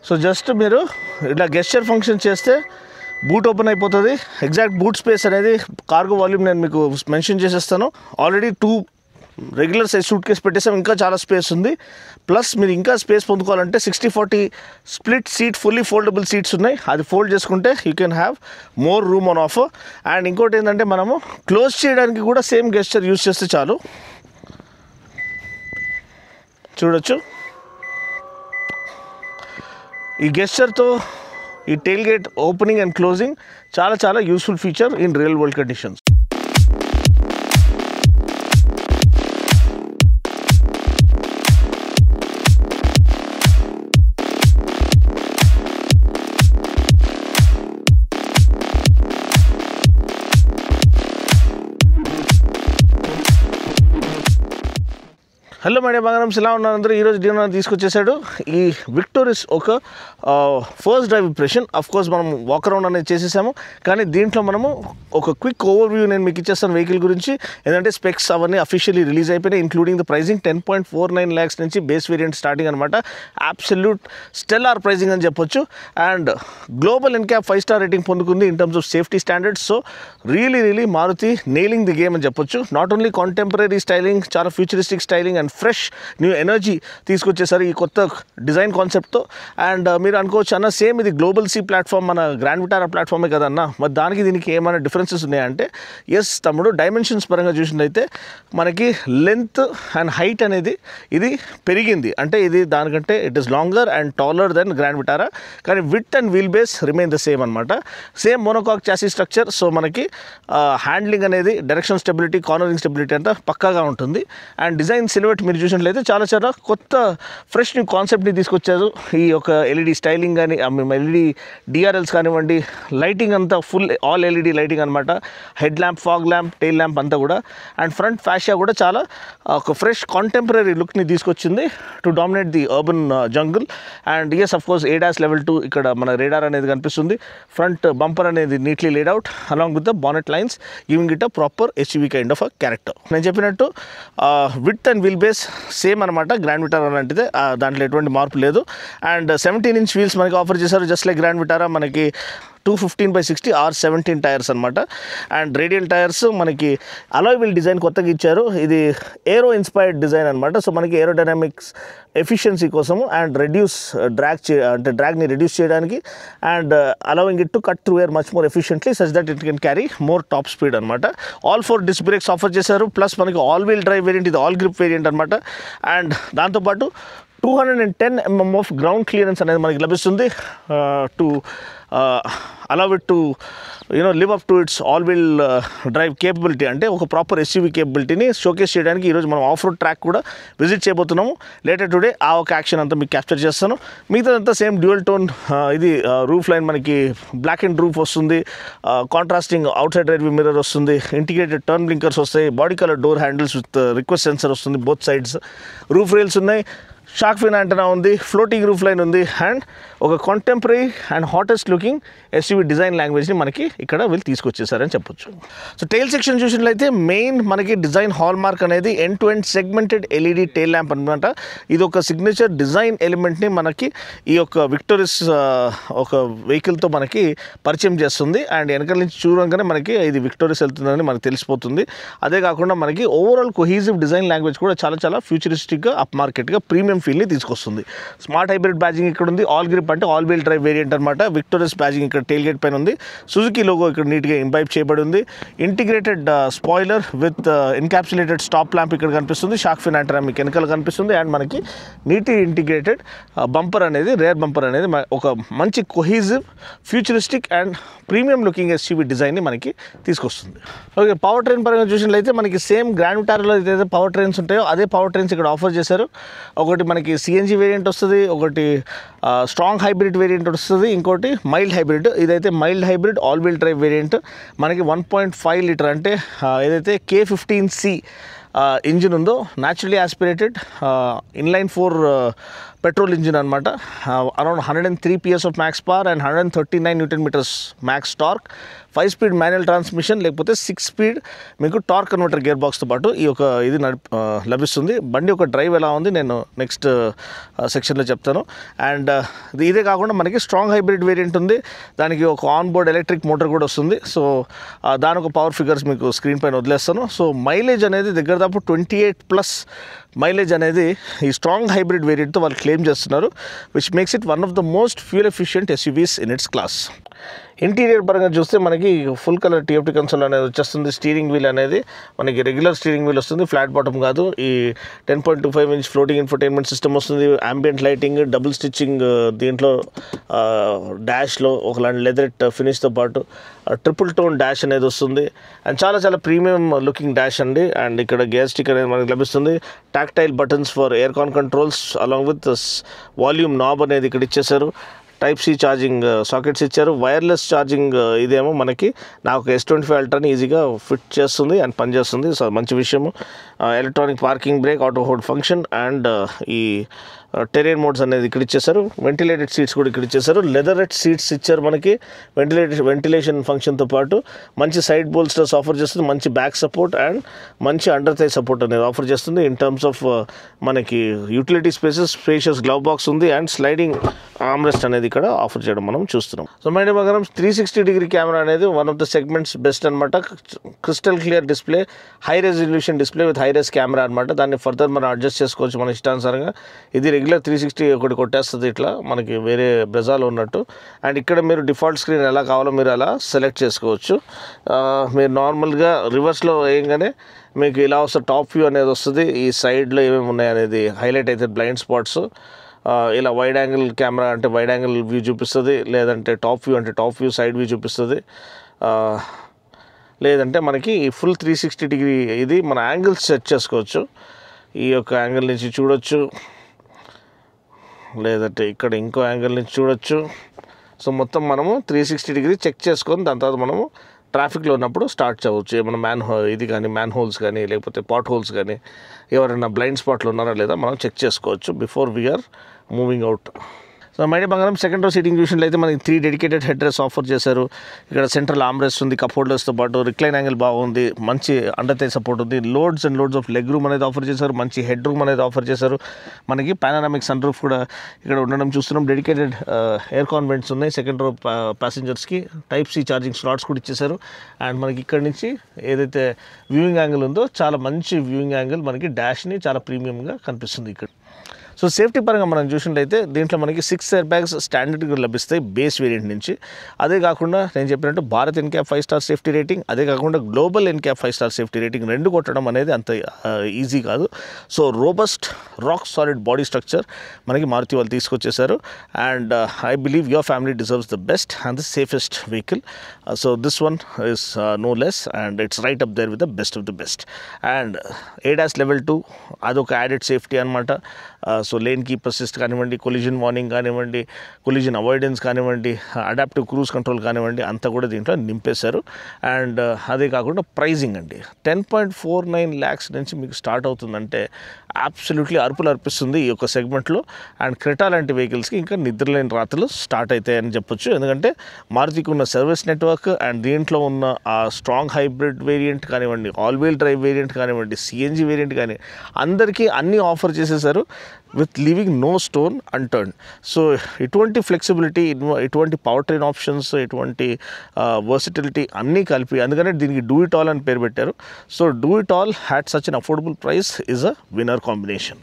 So just మీరు ఇట్లా gesture function చేస్తే బూట్ ఓపెన్ అయిపోతుంది. ఎగ్జాక్ట్ బూట్ స్పేస్ అనేది కార్గో వాల్యూమ్ నేను మీకు మెన్షన్ చేసేస్తాను. Already 2 regular size suitcase పెట్టేసాం, ఇంకా చాలా స్పేస్ ఉంది. ప్లస్ మీరు ఇంకా స్పేస్ పొందుకోవాలంటే 60-40 split seat fully foldable seats ఉన్నాయి. అది ఫోల్డ్ చేసుకుంటే you can have more room on offer. And ఇంకోటి ఏంటంటే మనము క్లోజ్ చేయడానికి కూడా సేమ్ గెస్చర్ యూజ్ చేస్తే చాలు. చూడొచ్చు ఈ గెస్చర్తో ఈ tailgate opening and closing చాలా useful feature in real world conditions. Hello madam బంగారమ్స్, ఎలా ఉన్నారు అందరూ? ఈరోజు డిన్నర్ తీసుకొచ్చేసాడు ఈ విక్టోరియస్ ఒక first drive impression. Of course మనం వాక్ అరౌండ్ అనేది చేసేసాము, కానీ దీంట్లో మనము ఒక క్విక్ ఓవర్వ్యూ నేను మీకు ఇచ్చేస్తాను వెహికల్ గురించి. ఎందుకంటే స్పెక్స్ అవన్నీ అఫీషియల్లీ రిలీజ్ అయిపోయినాయి, ఇంక్లూడింగ్ ద ప్రైజింగ్ 10.49 lakhs నుంచి బేస్ వేరియంట్ స్టార్టింగ్ అనమాట. అబ్సల్యూట్ స్టెల్లార్ ప్రైజింగ్ అని చెప్పొచ్చు. And global NCAP 5-star rating పొందుకుంది in terms of safety standards. So really Maruti nailing the game అని చెప్పొచ్చు. నాట్ ఓన్లీ కాంటెంపరీ స్టైలింగ్, చాలా futuristic styling and fresh new energy తీసుకొచ్చేసారు ఈ కొత్త డిజైన్ కాన్సెప్ట్తో. అండ్ మీరు అనుకోవచ్చు అన్న సేమ్ ఇది గ్లోబల్ సి ప్లాట్ఫామ్ మన గ్రాండ్ విటారా ప్లాట్ఫామే కదన్న, మరి దానికి దీనికి ఏమైనా డిఫరెన్సెస్ ఉన్నాయంటే ఎస్ తమ్ముడు, డైమెన్షన్స్ పరంగా చూసినట్లయితే మనకి లెంత్ అండ్ హైట్ అనేది ఇది పెరిగింది. అంటే ఇది దానికంటే it is longer and taller than Grand Vitara, కానీ width and wheel base remain the same అనమాట. Same monocoque chassis structure. So మనకి హ్యాండ్లింగ్ అనేది డైరెక్షన్ స్టెబిలిటీ, కార్నరింగ్ స్టెబిలిటీ అంతా పక్కాగా ఉంటుంది. అండ్ డిజైన్ సిల్హెట్ మీరు చూసినట్లయితే చాలా కొత్త ఫ్రెష్ న్యూ కాన్సెప్ట్ని తీసుకొచ్చారు. ఈ యొక్క ఎల్ఈడి స్టైలింగ్ కానీ ఎల్ఈడి డిఆర్ఎల్స్ కానివ్వండి, లైటింగ్ అంతా ఫుల్ ఆల్ ఎల్ఈడి లైటింగ్ అనమాట. Head lamp, fog lamp, tail lamp అంతా కూడా. అండ్ ఫ్రంట్ ఫ్యాషియా కూడా చాలా ఒక ఫ్రెష్ కాంటెంపరీ లుక్ని తీసుకొచ్చింది to dominate the urban jungle. And yes of course ADAS Level 2 ఇక్కడ మన రేడార్ అనేది కనిపిస్తుంది. ఫ్రంట్ బంపర్ అనేది neatly laid out along with the bonnet lines, giving it a proper SUV kind of a character. నేను చెప్పినట్టు width and wheel base same అనమాట, Grand Vitara లాంటిదే, దాంట్లో ఎటువంటి మార్పు లేదు. అండ్ 17-inch వీల్స్ మనకి ఆఫర్ చేశారు, జస్ట్ లైక్ గ్రాండ్ విటారా. మనకి 215/60 R17 టైర్స్ అనమాట. అండ్ రేడియల్ టైర్స్ మనకి అలాయ్ వీల్ డిజైన్ కొత్తగా ఇచ్చారు. ఇది ఏరో ఇన్స్పైర్డ్ డిజైన్ అనమాట. సో మనకి ఏరోడైనమిక్స్ ఎఫిషియన్సీ కోసము అండ్ రెడ్యూస్ డ్రాగ్ని రెడ్యూస్ చేయడానికి and allowing it to cut through air much more efficiently such that it can carry more top speed అనమాట. All 4 disc brakes offer చేశారు. Plus మనకి all wheel drive variant, ఇది all grip variant అనమాట. And దాంతోపాటు 210 mm of ground clearance అనేది మనకి లభిస్తుంది to allow it to live up to its all wheel drive capability. అంటే ఒక ప్రాపర్ SUV కేపబిలిటీని షోకేస్ చేయడానికి ఈరోజు మనం ఆఫ్ రోడ్ ట్రాక్ కూడా విజిట్ చేయబోతున్నాము లేటర్ టుడే. ఆ ఒక యాక్షన్ అంతా మీకు క్యాప్చర్ చేస్తాను. మిగతాదంతా సేమ్ డ్యూయల్ టోన్, ఇది రూఫ్ లైన్ మనకి బ్లాక్ అండ్ రూఫ్ వస్తుంది, contrasting outside rear view mirror వస్తుంది, ఇంటిగ్రేటెడ్ టర్న్ బ్లింకర్స్ వస్తాయి, body colour door handles with request sensor వస్తుంది బోత్ సైడ్స్, రూఫ్ రైల్స్ ఉన్నాయి, షార్క్ ఫిన్ యాంటెనా ఉంది, floating roof line ఉంది. And ఒక contemporary and hottest looking SUV design లాంగ్వేజ్ని మనకి ఇక్కడ వీళ్ళు తీసుకొచ్చేసారని చెప్పొచ్చు. సో టైల్ సెక్షన్ చూసినట్లయితే మెయిన్ మనకి డిజైన్ హాల్ మార్క్ అనేది end to end segmented LED tail lamp అనమాట. ఇది ఒక సిగ్నేచర్ డిజైన్ ఎలిమెంట్ని మనకి ఈ యొక్క విక్టోరియస్ ఒక వెహికల్తో మనకి పరిచయం చేస్తుంది. అండ్ వెనకాల నుంచి చూడంగానే మనకి ఇది విక్టోరియస్ వెళ్తుందని మనకు తెలిసిపోతుంది. అదే కాకుండా మనకి ఓవరాల్ కొహీజివ్ డిజైన్ లాంగ్వేజ్ కూడా చాలా ఫ్యూచరిస్టిక్గా అప్ మార్కెట్గా ప్రీమియం ఫీల్ని తీసుకొస్తుంది. స్మార్ట్ హైబ్రిడ్ బ్యాజింగ్ ఇక్కడ ఉంది. ఆల్ గ్రిప్ అంటే ఆల్ వీల్ డ్రైవ్ వేరియంట్ అనమాట. విక్టోరియస్ బ్యాజింగ్ ఇక్కడ టెయిల్ గేట్ పైన ఉంది. సుజుకి లోగో ఇక్కడ నీట్గా ఇంబైబ్ చేయబడి ఉంది. Integrated spoiler with encapsulated stop lamp ఇక్కడ కనిపిస్తుంది. షార్క్ ఫిన్ యాంటెనా మీకు వెనకాల కనిపిస్తుంది. అండ్ మనకి నీట్గా ఇంటిగ్రేటెడ్ బంపర్ అనేది, రేర్ బంపర్ అనేది ఒక మంచి cohesive futuristic and premium looking SUV డిజైన్ని మనకి తీసుకొస్తుంది. ఓకే, పవర్ ట్రైన్ పరంగా చూసినట్లయితే మనకి సేమ్ గ్రాండ్ విటారాలో ఏదైతే పవర్ ట్రైన్స్ ఉంటాయో అదే పవర్ ట్రైన్స్ ఇక్కడ ఆఫర్ చేశారు. ఒకటి మనకి CNG వేరియంట్ వస్తుంది, ఒకటి స్ట్రాంగ్ హైబ్రిడ్ వేరియంట్ వస్తుంది, ఇంకోటి మైల్డ్ హైబ్రిడ్. ఇదైతే mild hybrid all wheel drive variant మనకి 1.5 లీటర్ అంటే ఏదైతే K15C ఇంజిన్ ఉందో naturally aspirated inline 4 petrol engine అనమాట. Around 103 PS of max power and 139 Nm max torque. 5 speed manual transmission లేకపోతే 6 speed మీకు టార్క్ కన్వర్టర్ గేర్ బాక్స్తో పాటు ఈ యొక్క ఇది లభిస్తుంది. బండి యొక్క డ్రైవ్ ఎలా ఉంది నేను నెక్స్ట్ సెక్షన్లో చెప్తాను. అండ్ ఇదే కాకుండా మనకి స్ట్రాంగ్ హైబ్రిడ్ వేరియంట్ ఉంది. దానికి ఒక ఆన్ బోర్డ్ ఎలక్ట్రిక్ మోటార్ కూడా వస్తుంది. సో దాని ఒక పవర్ ఫిగర్స్ మీకు స్క్రీన్ పైన వదిలేస్తాను. సో మైలేజ్ అనేది దగ్గర దాపు 28+ మైలేజ్ అనేది ఈ స్ట్రాంగ్ హైబ్రిడ్ వేరియంట్తో వాళ్ళు క్లెయిమ్ చేస్తున్నారు, which makes it one of the most fuel efficient SUVs in it's class. Interior పరంగా చూస్తే మనకి ఫుల్ కలర్ TFT కన్సోల్ అనేది వచ్చేస్తుంది. స్టీరింగ్ వీల్ అనేది మనకి రెగ్యులర్ స్టీరింగ్ వీల్ వస్తుంది, ఫ్లాట్ బాటమ్ కాదు. ఈ 10.25 ఇంచ్ ఫ్లోటింగ్ ఇన్ఫోటైన్మెంట్ సిస్టమ్ వస్తుంది. అంబియంట్ లైటింగ్, డబుల్ స్టిచ్చింగ్ దీంట్లో డాష్లో ఒకలాంటి లెదర్ ఫినిష్తో పాటు ట్రిపుల్ టోన్ డాష్ అనేది వస్తుంది. అండ్ చాలా చాలా ప్రీమియం లుకింగ్ డాష్ అండి. అండ్ ఇక్కడ గేర్ స్టిక్ అనేది మనకి లభిస్తుంది. Tactile buttons for air con controls along with volume knob అనేది ఇక్కడ ఇచ్చేసారు. Type-C ఛార్జింగ్ సాకెట్స్ ఇచ్చారు. వైర్లెస్ ఛార్జింగ్ ఇదేమో మనకి నాకు S25 అల్ట్రాని ఈజీగా ఫిట్ చేస్తుంది అండ్ పనిచేస్తుంది. సో మంచి విషయము. Electronic parking break, auto hold function and ఈ టెరెయిన్ మోడ్స్ అనేది ఇక్కడ ఇచ్చేసారు. వెంటిలేటెడ్ సీట్స్ కూడా ఇక్కడ ఇచ్చేసారు. లెదరెట్ సీట్స్ ఇచ్చారు మనకి. వెంటిలేషన్ ఫంక్షన్తో పాటు మంచి సైడ్ బోల్స్టర్స్ ఆఫర్ చేస్తుంది, మంచి బ్యాక్ సపోర్ట్ అండ్ మంచి అండర్ థై సపోర్ట్ అనేది ఆఫర్ చేస్తుంది. ఇన్ టర్మ్స్ ఆఫ్ మనకి యూటిలిటీ స్పేషియస్ గ్లవ్ బాక్స్ ఉంది అండ్ స్లైడింగ్ ఆర్మ్రెస్ట్ అనేది ఇక్కడ ఆఫర్ చేయడం మనం చూస్తున్నాం. సో మైండ్ ప్రకారం 360-degree కెమెరా అనేది one of the segments best అనమాట. Crystal clear display, high resolution display with high res camera అనమాట. దాన్ని ఫర్దర్ మనం అడ్జస్ట్ చేసుకోవచ్చు మన ఇష్టానుసారంగా. ఇది రెగ్యులర్ 360 ఒకటి కొట్టేస్తుంది ఇట్లా మనకి వేరే బ్రెజాలో ఉన్నట్టు. అండ్ ఇక్కడ మీరు డిఫాల్ట్ స్క్రీన్ ఎలా కావాలో మీరు అలా సెలెక్ట్ చేసుకోవచ్చు. మీరు నార్మల్గా రివర్స్లో వేయగానే మీకు ఇలా వస్తుంది, టాప్ వ్యూ అనేది వస్తుంది. ఈ సైడ్లో ఏమేమి ఉన్నాయి అనేది హైలైట్ అవుతుంది, బ్లైండ్ స్పాట్స్. ఇలా వైడ్ యాంగిల్ కెమెరా అంటే వైడ్ యాంగిల్ వ్యూ చూపిస్తుంది, లేదంటే టాప్ వ్యూ అంటే టాప్ వ్యూ సైడ్ వ్యూ చూపిస్తుంది, లేదంటే మనకి ఫుల్ 360-degree ఇది మన యాంగిల్స్ సెట్ చేసుకోవచ్చు. ఈ యొక్క యాంగిల్ నుంచి చూడొచ్చు, లేదంటే ఇక్కడ ఇంకో యాంగిల్ నుంచి చూడొచ్చు. సో మొత్తం మనము 360-degree చెక్ చేసుకొని దాని తర్వాత మనము ట్రాఫిక్లో ఉన్నప్పుడు స్టార్ట్ చేయవచ్చు. ఏమైనా మ్యాన్ హోల్స్ కానీ లేకపోతే పాట్ హోల్స్ కానీ ఎవరైనా బ్లైండ్ స్పాట్లు ఉన్నారా లేదా మనం చెక్ చేసుకోవచ్చు before we're moving out. So my dear బంగారం సెకండ్ రో సీటింగ్ చూసినట్లయితే మనకి 3 డెడికేటెడ్ హెడ్ రెస్ట్ ఆఫర్ చేశారు. ఇక్కడ సెంట్రల్ ఆర్మ్రెస్ట్ ఉంది, కప్ హోల్డర్స్తో పాటు రిక్లైన్ యాంగిల్ బాగుంది, మంచి అండర్ థై సపోర్ట్ ఉంది, లోడ్స్ ఆఫ్ లెగ్ రూమ్ అనేది ఆఫర్ చేశారు, మంచి హెడ్ రూమ్ అనేది ఆఫర్ చేశారు. మనకి పానారామిక్ సన్ రూఫ్ కూడా ఇక్కడ ఉండడం చూస్తున్నాం. డెడికేటెడ్ ఎయిర్ కాన్ వెంట్స్ ఉన్నాయి second row ప్యాసింజర్స్కి. Type-C charging slots కూడా ఇచ్చేశారు. అండ్ మనకి ఇక్కడ నుంచి ఏదైతే వ్యూయింగ్ యాంగిల్ ఉందో చాలా మంచి వ్యూయింగ్ యాంగిల్, మనకి డాష్ని చాలా ప్రీమియంగా కనిపిస్తుంది ఇక్కడ. సో సేఫ్టీ పరంగా మనం చూసినట్లయితే దీంట్లో మనకి 6 ఎయిర్ బ్యాగ్స్ స్టాండర్డ్గా లభిస్తాయి బేస్ వేరియంట్ నుంచి. అదే కాకుండా నేను చెప్పినట్టు Bharat NCAP 5-star safety rating, అదే కాకుండా global NCAP 5-star safety rating రెండు కొట్టడం అనేది అంత ఈజీ కాదు. So robust rock solid body structure మనకి మారుతి వాళ్ళు తీసుకొచ్చేసారు. And I believe your family deserves the best and the safest vehicle. So this one is no less and it's right up there with the best of the best. And ADAS Level 2 అదొక added safety అనమాట. So lane keep assist కానివ్వండి, collision warning కానివ్వండి, collision avoidance కానివ్వండి, adaptive cruise control కానివ్వండి, అంతా కూడా దీంట్లో నింపేశారు. And అదే కాకుండా ప్రైజింగ్ అండి 10.49 lakhs నుంచి మీకు స్టార్ట్ అవుతుందంటే అబ్సల్యూట్లీ అరుపులు అర్పిస్తుంది ఈ యొక్క సెగ్మెంట్లో. అండ్ క్రెటా లాంటి వెహికల్స్కి ఇంకా నిద్రలేని రాత్రులు స్టార్ట్ అవుతాయని చెప్పొచ్చు. ఎందుకంటే మారుతికి ఉన్న సర్వీస్ నెట్వర్క్ అండ్ దీంట్లో ఉన్న ఆ స్ట్రాంగ్ హైబ్రిడ్ వేరియంట్ కానివ్వండి, ఆల్ వీల్ డ్రైవ్ వేరియంట్ కానివ్వండి, CNG వేరియంట్ కానీ అందరికీ అన్నీ ఆఫర్ చేసేసారు with leaving no stone unturned. So ఇటువంటి ఫ్లెక్సిబిలిటీ, ఇటువంటి పవర్ ట్రైన్ ఆప్షన్స్, ఇటువంటి వర్సిటిలిటీ అన్నీ కలిపి అందుకనే దీనికి డూ ఇట్ ఆల్ అని పేరు పెట్టారు. So do it all hat such an affordable price is a winner combination.